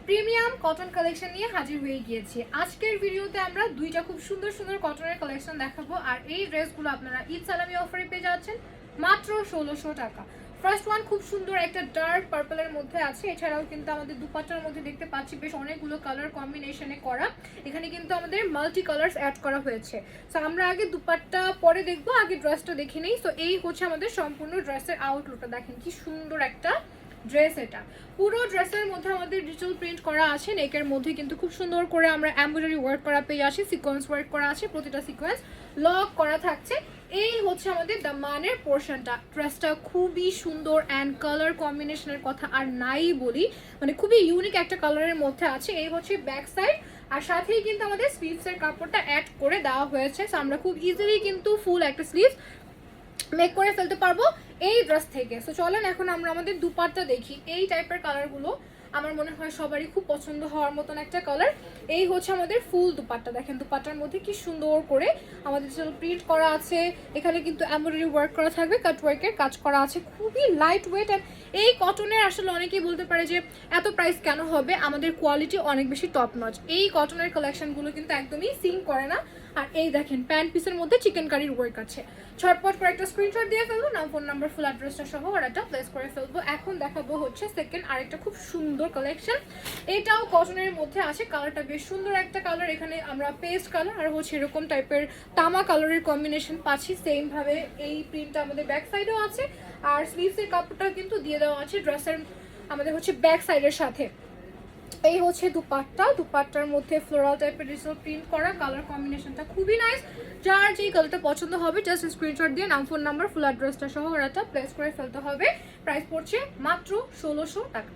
Premium cotton collection নিয়ে হাজির হয়ে গিয়েছি। আজকের ভিডিওতে আমরা দুইটা খুব সুন্দর সুন্দর কটনের কালেকশন দেখাবো। আর এই ড্রেসগুলো আপনারা ঈদ সালামি অফারে পেয়ে যাচ্ছেন মাত্র 1600 টাকা। ফার্স্ট ওয়ান খুব সুন্দর একটা ডার্ক পার্পলের মধ্যে আছে। এছাড়াও কিন্তু আমাদের দুপাট্টার মধ্যে দেখতে পাচ্ছি বেশ অনেকগুলো কালার কম্বিনেশনে করা। এখানে কিন্তু আমাদের মাল্টি কালার্স অ্যাড করা হয়েছে। সো আমরা আগে দুপাট্টা পরে দেখবো, আগে ড্রেসটা দেখে নেই। সো এই হচ্ছে আমাদের সম্পূর্ণ ড্রেসের আউটলুকটা। দেখেন কি সুন্দর একটা ড্রেস। এটা পুরো ড্রেসের মধ্যে আমাদের ডিজিটাল প্রিন্ট করা আছে। নেকের মধ্যে কিন্তু খুব সুন্দর করে আমরা এমব্রয়ডারি ওয়ার্ক করা পেয়ে আসি, সিকোয়েন্স ওয়ার্ক করা আছে, প্রতিটা সিকোয়েন্স লক করা থাকছে। এই হচ্ছে আমাদের দামানের পোর্শনটা। ড্রেসটা খুবই সুন্দর অ্যান্ড কালার কম্বিনেশনের কথা আর নাই বলি, মানে খুবই ইউনিক একটা কালারের মধ্যে আছে। এই হচ্ছে ব্যাক সাইড, আর সাথেই কিন্তু আমাদের স্লিভসের কাপড়টা অ্যাড করে দেওয়া হয়েছে। সো আমরা খুব ইজিলি কিন্তু ফুল একটা স্লিভস মেক করে ফেলতে পারবো এই ড্রেস থেকে। সো চলেন এখন আমরা আমাদের দুপাট্টা দেখি। এই টাইপের কালারগুলো আমার মনে হয় সবারই খুব পছন্দ হওয়ার মতন একটা কালার। এই হচ্ছে আমাদের ফুল দুপাট্টা। দেখেন দুপাট্টার মধ্যে কি সুন্দর করে আমাদের প্রিন্ট করা আছে। এখানে কিন্তু এমব্রয়ডারি ওয়ার্ক করা থাকবে, কাট ওয়ার্কের কাজ করা আছে। খুবই লাইট ওয়েট অ্যান্ড এই কটনের আসলে অনেকেই বলতে পারে যে এত প্রাইস কেন হবে, আমাদের কোয়ালিটি অনেক বেশি টপ নচ। এই কটনের কালেকশনগুলো কিন্তু একদমই সিং করে না। আর এই দেখেন প্যান্ট পিসের মধ্যে চিকেন কারির ওয়ার্ক আছে। ছটপট করে একটা স্ক্রিনশট দিয়ে ফেলবো, নাম ফোন নাম্বার ফুল অ্যাড্রেসটা সহ অর্ডারটা প্লেস করে ফেলবো। এখন দেখাবো হচ্ছে সেকেন্ড আরেকটা খুব সুন্দর কালেকশন। এটাও কটনের মধ্যে আছে। কালারটা বেশ সুন্দর একটা কালার। এখানে আমরা পেস্ট কালার আর হচ্ছে এরকম টাইপের তামা কালারের কম্বিনেশন পাচ্ছি। সেম ভাবে এই প্রিন্টটা আমাদের ব্যাক সাইডেও আছে, আর স্লিভসের কাপড়টা কিন্তু দিয়ে দেওয়া আছে ড্রেসের আমাদের হচ্ছে ব্যাক সাইডের সাথে। এই হচ্ছে দুপাট্টা। দুপাট্টার মধ্যে ফ্লোরাল টাইপের ডিজিটাল প্রিন্ট করা। কালার কম্বিনেশনটা খুবই নাইস। যার যেই কালারটা পছন্দ হবে জাস্ট স্ক্রিনশট দিয়ে নাম ফোন নাম্বার ফুল অ্যাড্রেসটা সহ অর্ডারটা প্লেস করে ফেলতে হবে। প্রাইস পড়ছে মাত্র 1600 টাকা।